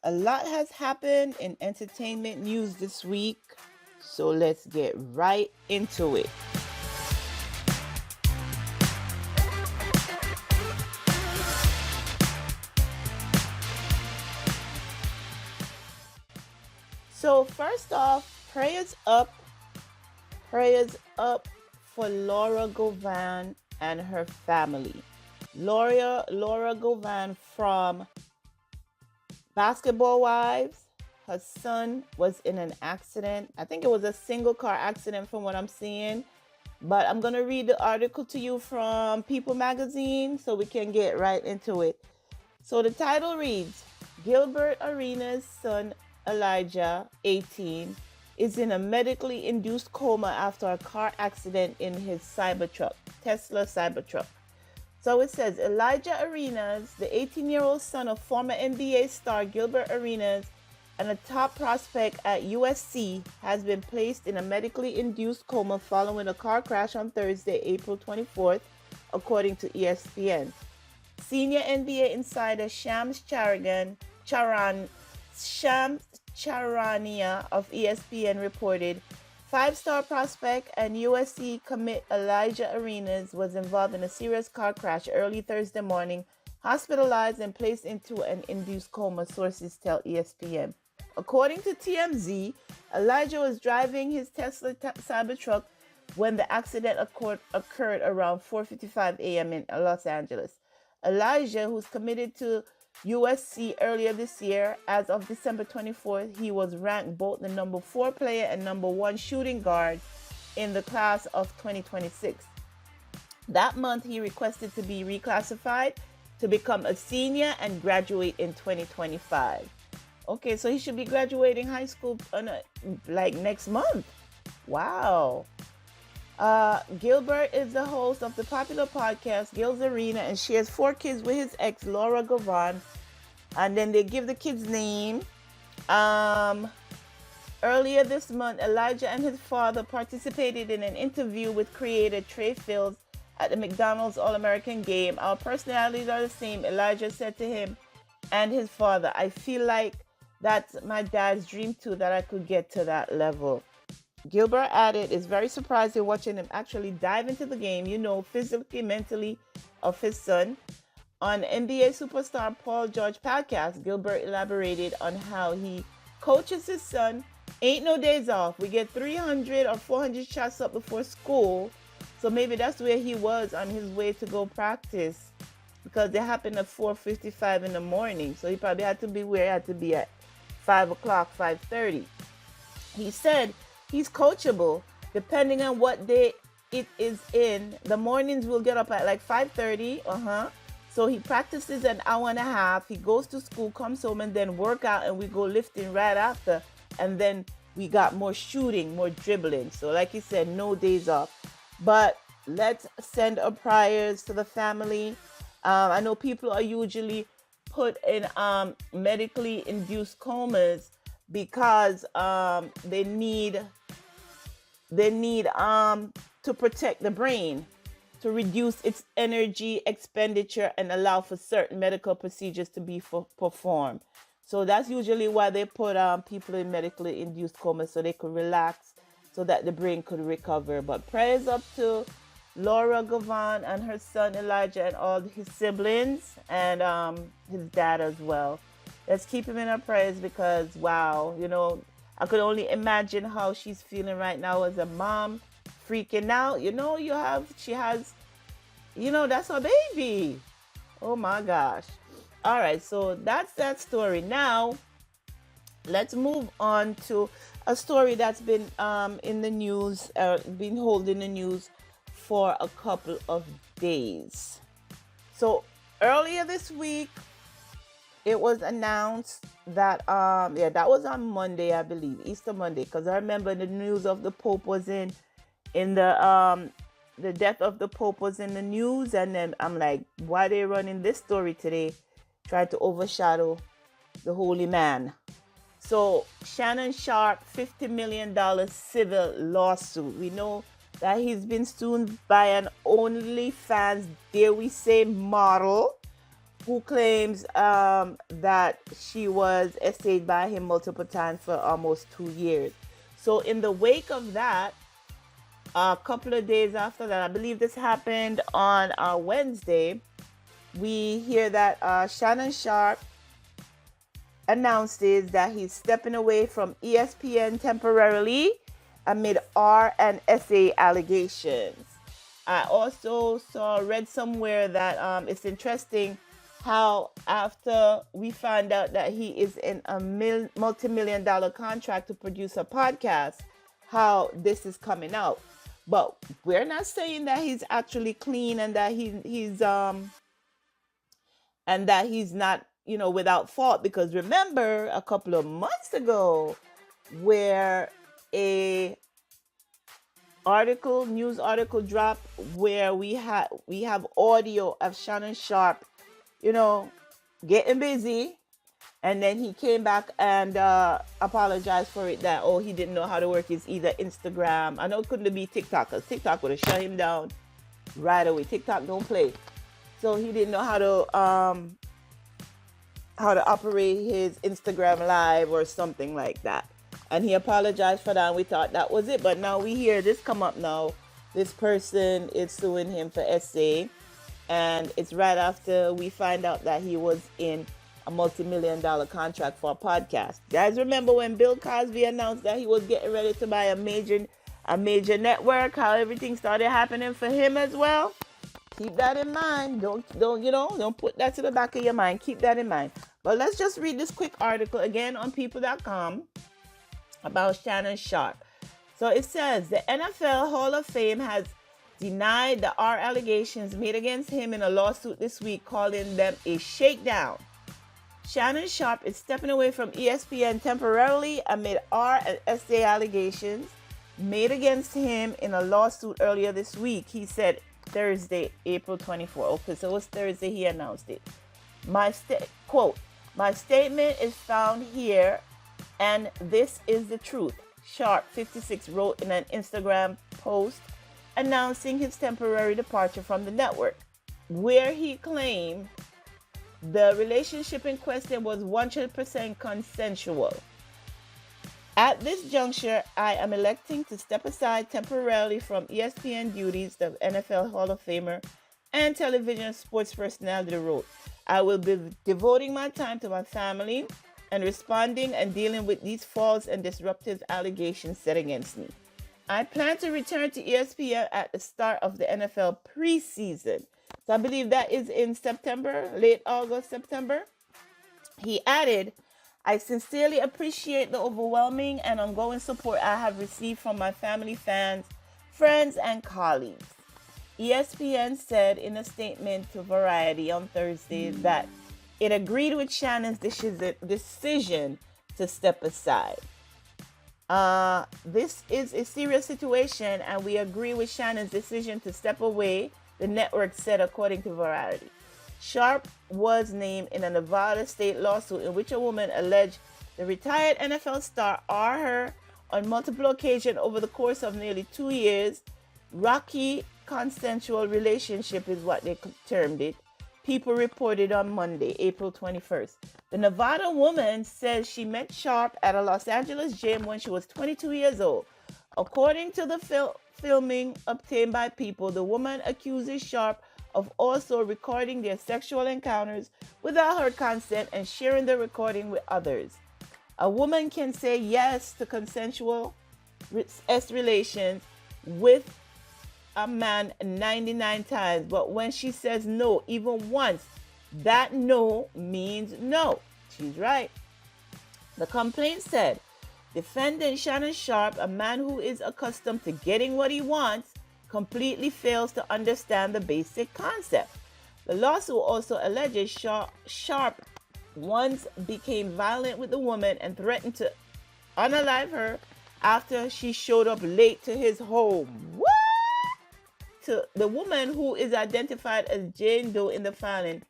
A lot has happened in entertainment news this week, so let's get right into it. So first off, prayers up for Laura Govan and her family. Laura Govan from Basketball Wives. Her son was in an accident. I think it was a single car accident from what I'm seeing. But I'm going to read the article to you from People magazine so we can get right into it. So the title reads, Gilbert Arenas' son Elijah, 18, is in a medically induced coma after a car accident in his Tesla Cybertruck. So it says Elijah Arenas, the 18-year-old son of former NBA star Gilbert Arenas and a top prospect at USC, has been placed in a medically induced coma following a car crash on Thursday, April 24th, according to ESPN. Senior NBA insider Shams Charania of ESPN reported five-star prospect and USC commit Elijah Arenas was involved in a serious car crash early Thursday morning, hospitalized and placed into an induced coma, sources tell ESPN. According to TMZ, Elijah was driving his Tesla Cybertruck when the accident occurred around 4:55 a.m. in Los Angeles. Elijah, who's committed to USC earlier this year, as of December 24th, he was ranked both the number 4 player and number 1 shooting guard in the class of 2026. That month, he requested to be reclassified to become a senior and graduate in 2025. Okay, so he should be graduating high school next month. Wow. Gilbert is the host of the popular podcast Gil's Arena, and she has 4 kids with his ex, Laura Govan. And then they give the kids' name. Earlier this month, Elijah and his father participated in an interview with creator Trey Fields at the McDonald's All-American game. Our personalities are the same, Elijah said to him and his father. I feel like that's my dad's dream too, that I could get to that level. Gilbert added, is very surprising watching him actually dive into the game, physically, mentally, of his son. On NBA superstar Paul George podcast, Gilbert elaborated on how he coaches his son. Ain't no days off. We get 300 or 400 shots up before school. So maybe that's where he was on his way to go practice, because they happened at 4:55 in the morning. So he probably had to be where he had to be at 5 o'clock, 5:30. He said he's coachable depending on what day it is in. The mornings we'll get up at like 5:30. So he practices an hour and a half. He goes to school, comes home, and then work out, and we go lifting right after. And then we got more shooting, more dribbling. So like he said, no days off. But let's send our prayers to the family. I know people are usually put in medically induced comas because they need to protect the brain, to reduce its energy expenditure and allow for certain medical procedures to be performed. So that's usually why they put people in medically induced comas, so they could relax, so that the brain could recover. But prayers up to Laura Govan and her son Elijah and all his siblings and his dad as well. Let's keep him in our prayers, because wow, I could only imagine how she's feeling right now as a mom, freaking out. She has, that's her baby. Oh my gosh. All right, so that's that story. Now, let's move on to a story that's been in the news, been holding the news for a couple of days. So earlier this week, it was announced that that was on Monday, I believe, Easter Monday, because I remember the news of the Pope was in the death of the Pope was in the news, and then I'm like, why are they running this story today, trying to overshadow the holy man? So Shannon Sharpe, $50 million civil lawsuit. We know that he's been sued by an OnlyFans, dare we say, model, who claims that she was essayed by him multiple times for almost 2 years. So in the wake of that, a couple of days after that, I believe this happened on Wednesday, we hear that Shannon Sharpe announces that he's stepping away from ESPN temporarily amid R and SA allegations. I also read somewhere that it's interesting how after we found out that he is in a multi-million-dollar contract to produce a podcast, how this is coming out. But we're not saying that he's actually clean and that he's not, without fault, because remember a couple of months ago where a news article dropped where we have audio of Shannon Sharpe, getting busy, and then he came back and apologized for it, that he didn't know how to work his either Instagram. I know it couldn't be TikTok, because TikTok would have shut him down right away. TikTok don't play. So he didn't know how to operate his Instagram live or something like that. And he apologized for that, and we thought that was it. But now we hear this come up now. This person is suing him for SA. And it's right after we find out that he was in a multi-million-dollar contract for a podcast. Guys, remember when Bill Cosby announced that he was getting ready to buy a major network, how everything started happening for him as well? Keep that in mind. Don't put that to the back of your mind. Keep that in mind. But let's just read this quick article again on people.com about Shannon Sharpe. So it says the NFL Hall of Fame has denied the R allegations made against him in a lawsuit this week, calling them a shakedown. Shannon Sharpe is stepping away from ESPN temporarily amid R and SA allegations made against him in a lawsuit earlier this week. He said Thursday, April 24. Okay, so it was Thursday he announced it. Quote, "My statement is found here, and this is the truth," Sharpe, 56, wrote in an Instagram post announcing his temporary departure from the network, where he claimed the relationship in question was 100% consensual. "At this juncture, I am electing to step aside temporarily from ESPN duties," the NFL Hall of Famer and television sports personality wrote. "I will be devoting my time to my family and responding and dealing with these false and disruptive allegations set against me. I plan to return to ESPN at the start of the NFL preseason." So I believe that is in September, late August, September. He added, "I sincerely appreciate the overwhelming and ongoing support I have received from my family, fans, friends, and colleagues." ESPN said in a statement to Variety on Thursday that it agreed with Shannon's decision to step aside. "This is a serious situation, and we agree with Shannon's decision to step away," the network said, according to Variety. Sharpe was named in a Nevada state lawsuit in which a woman alleged the retired NFL star R her on multiple occasions over the course of nearly 2 years. Rocky consensual relationship is what they termed it. People reported on Monday, April 21st. The Nevada woman says she met Sharpe at a Los Angeles gym when she was 22 years old. According to the filming obtained by People, the woman accuses Sharpe of also recording their sexual encounters without her consent and sharing the recording with others. A woman can say yes to consensual relations with a man 99 times, but when she says no even once, that no means no. She's right. The complaint said defendant Shannon Sharpe, a man who is accustomed to getting what he wants, completely fails to understand the basic concept. The lawsuit also alleges Sharpe once became violent with the woman and threatened to unalive her after she showed up late to his home. What? To the woman, who is identified as Jane Doe in the filing,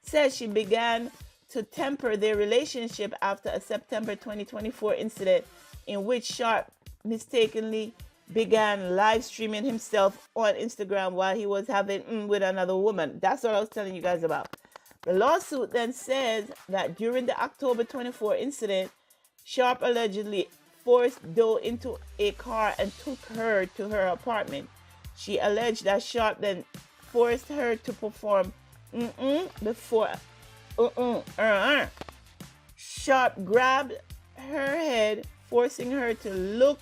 says she began to temper their relationship after a September 2024 incident in which Sharpe mistakenly began live streaming himself on Instagram while he was having with another woman. That's what I was telling you guys about. The lawsuit then says that during the October 24 incident, Sharp allegedly forced Doe into a car and took her to her apartment. She alleged that Sharp then forced her to perform before Sharp grabbed her head, forcing her to look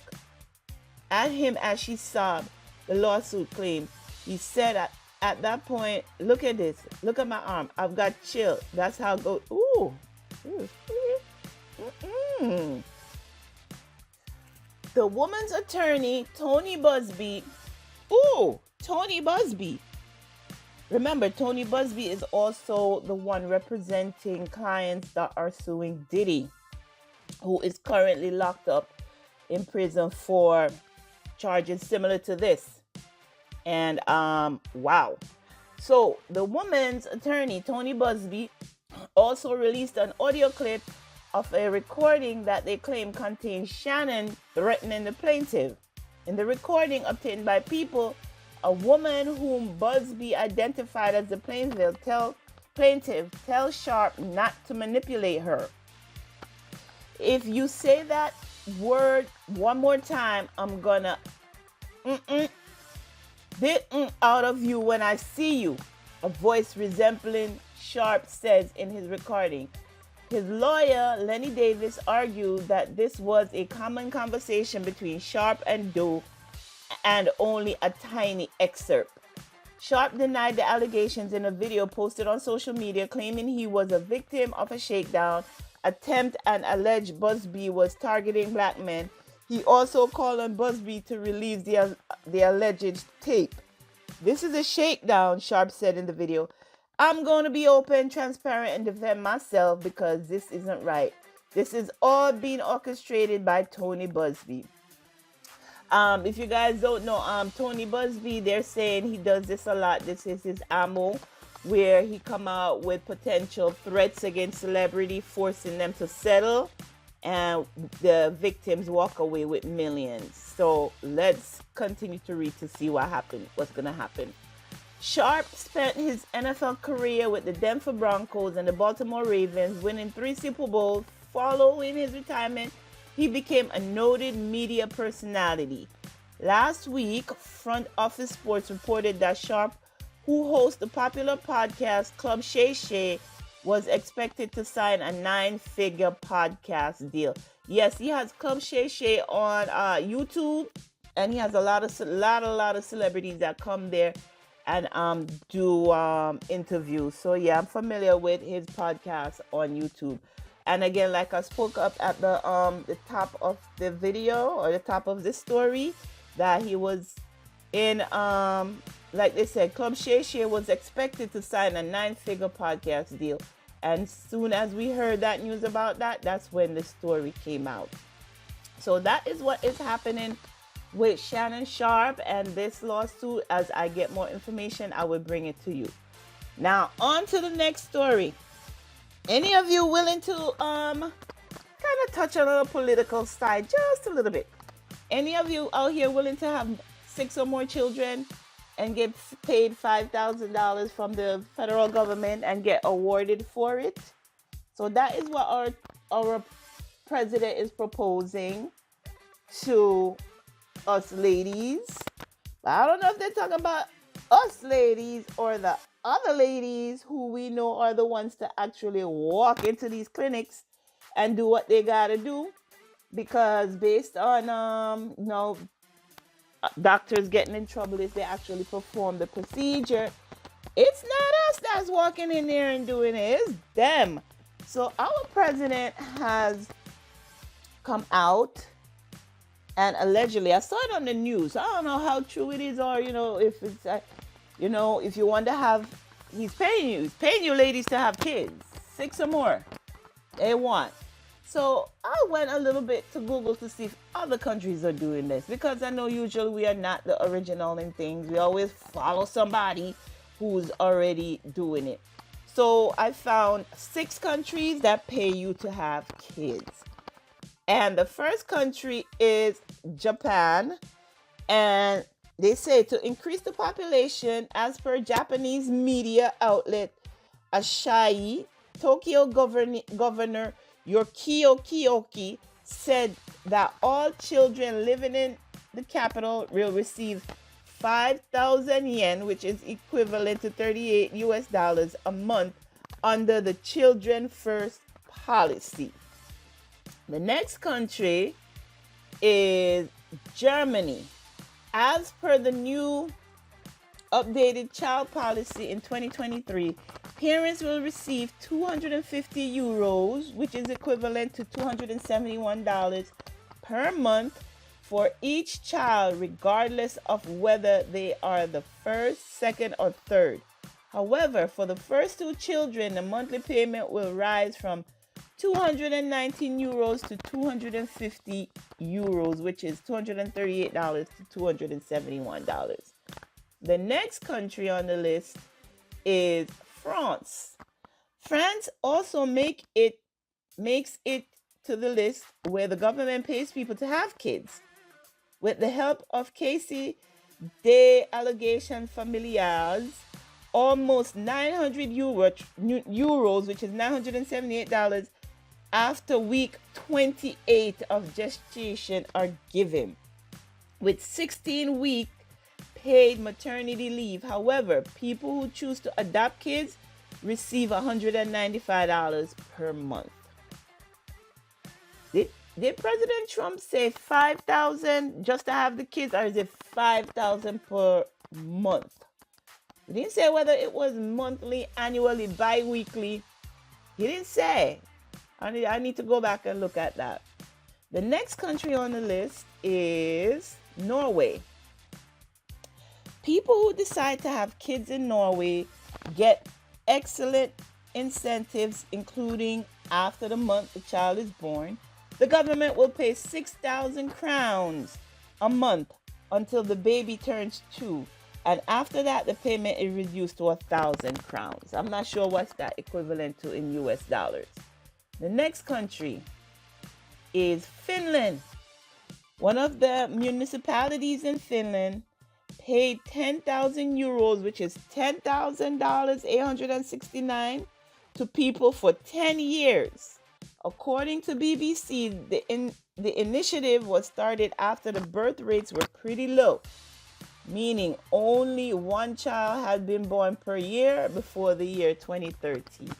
at him as she sobbed, the lawsuit claimed. He said at that point, look at this. Look at my arm. I've got chill. That's how it goes. Ooh. The woman's attorney, Tony Busby. Ooh, Tony Busby. Remember, Tony Busby is also the one representing clients that are suing Diddy, who is currently locked up in prison for charges similar to this. And wow. So the woman's attorney, Tony Busby, also released an audio clip of a recording that they claim contains Shannon threatening the plaintiff. In the recording obtained by People, a woman whom Busby identified as the plaintiff tells Sharp not to manipulate her. If you say that word one more time, I'm gonna out of you when I see you, a voice resembling Sharp says in his recording. His lawyer, Lenny Davis, argued that this was a common conversation between Sharp and Doe and only a tiny excerpt. Sharp denied the allegations in a video posted on social media, claiming he was a victim of a shakedown attempt and alleged Busby was targeting black men. He also called on Busby to release the alleged tape. This is a shakedown, Sharp said in the video. I'm going to be open, transparent, and defend myself because this isn't right. This is all being orchestrated by Tony Busby. If you guys don't know, Tony Busby, they're saying he does this a lot. This is his ammo, where he come out with potential threats against celebrity, forcing them to settle, and the victims walk away with millions. So let's continue to read to see what's going to happen. Sharp spent his NFL career with the Denver Broncos and the Baltimore Ravens, winning 3 Super Bowls. Following his retirement, he became a noted media personality. Last week, Front Office Sports reported that Sharp, who hosts the popular podcast Club Shay Shay, was expected to sign a 9-figure podcast deal. Yes, he has Club Shay Shay on YouTube, and he has a lot of celebrities that come there and do interviews. So yeah, I'm familiar with his podcast on YouTube. And again, like I spoke up at the top of the video, or the top of this story, that he was in like they said, Club Shay Shay was expected to sign a 9-figure podcast deal. And soon as we heard that news about that, that's when the story came out. So that is what is happening with Shannon Sharp and this lawsuit. As I get more information, I will bring it to you. Now, on to the next story. Any of you willing to kind of touch on a political side just a little bit? Any of you out here willing to have 6 or more children and get paid $5,000 from the federal government and get awarded for it? So that is what our president is proposing to us ladies. But I don't know if they're talking about us ladies or the other ladies who we know are the ones to actually walk into these clinics and do what they gotta do, because based on doctors getting in trouble if they actually perform the procedure, it's not us that's walking in there and doing it, it's them. So our president has come out and allegedly, I saw it on the news, I don't know how true it is, or if it's if you want to have, he's paying you ladies to have kids, 6 or more they want. So I went a little bit to Google to see if other countries are doing this, because I know usually we are not the original in things. We always follow somebody who's already doing it. So I found 6 countries that pay you to have kids. And the first country is Japan. And they say to increase the population, as per Japanese media outlet Asahi, Tokyo Governor Yukio Kiyoki said that all children living in the capital will receive 5,000 yen, which is equivalent to 38 US dollars a month under the Children First policy. The next country is Germany. As per the new updated child policy in 2023, parents will receive 250 euros, which is equivalent to $271 per month for each child, regardless of whether they are the first, second, or third. However, for the first two children, the monthly payment will rise from 219 euros to 250 euros, which is $238 to $271. The next country on the list is France. France also makes it to the list where the government pays people to have kids. With the help of Caisse d'Allocation Familiales, almost 900 euros, which is $978 after week 28 of gestation are given, with 16-week paid maternity leave. However, people who choose to adopt kids receive $195 per month. Did President Trump say 5,000 just to have the kids, or is it 5,000 per month? He didn't say whether it was monthly, annually, bi-weekly. He didn't say. I need to go back and look at that. The next country on the list is Norway. People who decide to have kids in Norway get excellent incentives, including after the month the child is born. The government will pay 6,000 crowns a month until the baby turns 2. And after that, the payment is reduced to 1,000 crowns. I'm not sure what's that equivalent to in US dollars. The next country is Finland. One of the municipalities in Finland paid 10,000 euros, which is $10,000, 869, to people for 10 years. According to BBC, the initiative was started after the birth rates were pretty low, meaning only one child had been born per year before the year 2013.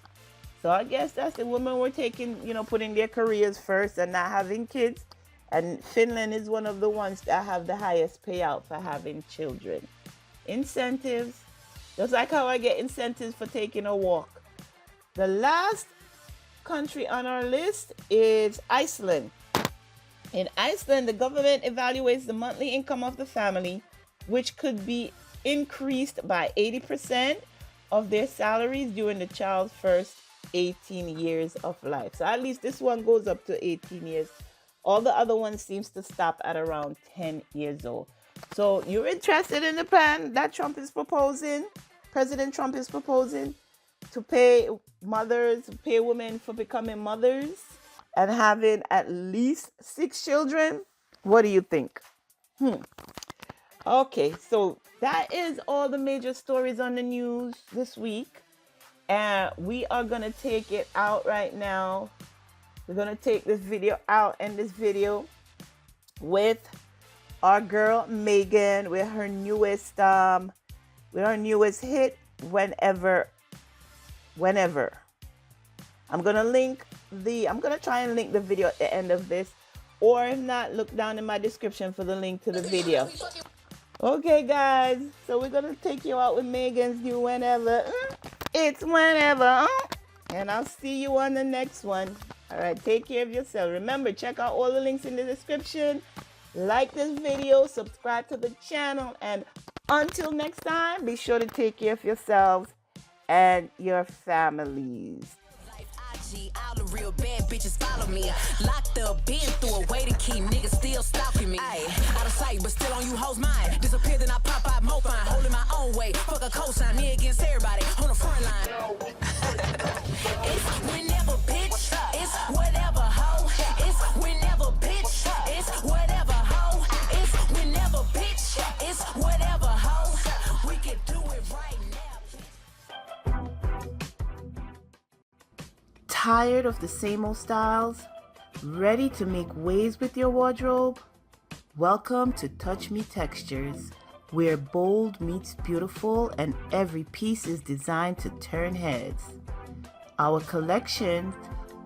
So I guess that's the women were taking, putting their careers first and not having kids. And Finland is one of the ones that have the highest payout for having children. Incentives, just like how I get incentives for taking a walk. The last country on our list is Iceland. In Iceland, the government evaluates the monthly income of the family, which could be increased by 80% of their salaries during the child's first 18 years of life. So at least this one goes up to 18 years. All the other ones seems to stop at around 10 years old. So you're interested in the plan that President Trump is proposing to pay women for becoming mothers and having at least 6 children? What do you think? Okay, so that is all the major stories on the news this week. And we are going to take it out right now. We're going to take this video out, and this video with our girl Megan with her newest hit, Whenever. I'm going to try and link the video at the end of this, or if not, look down in my description for the link to the video. Okay, guys, so we're going to take you out with Megan's new Whenever. It's Whenever. And I'll see you on the next one. All right, take care of yourself. Remember, check out all the links in the description. Like this video, subscribe to the channel, and until next time, be sure to take care of yourselves and your families. All the real bad bitches follow me. Locked up, been through a way to keep niggas still stalking me. Ay, out of sight, but still on you hoes' mind. Disappear, then I pop out more fine. Holding my own way. Fuck a cosign, me against everybody on the front line. It's whenever, bitch. It's whatever, hoe. It's whenever, bitch. It's whatever, hoe. It's whenever, bitch. It's whatever, hoe. We can do it right now. Tired of the same old styles? Ready to make waves with your wardrobe? Welcome to Touch Me Textures, where bold meets beautiful and every piece is designed to turn heads. Our collections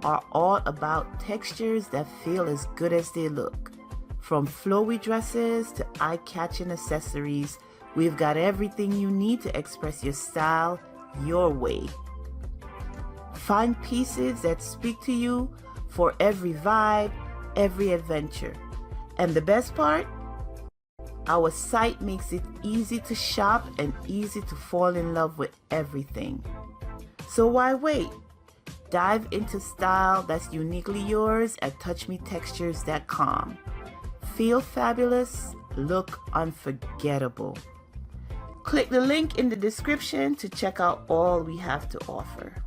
are all about textures that feel as good as they look. From flowy dresses to eye-catching accessories, we've got everything you need to express your style your way. Find pieces that speak to you for every vibe, every adventure. And the best part? Our site makes it easy to shop and easy to fall in love with everything. So why wait? Dive into style that's uniquely yours at touchmetextures.com. Feel fabulous, look unforgettable. Click the link in the description to check out all we have to offer.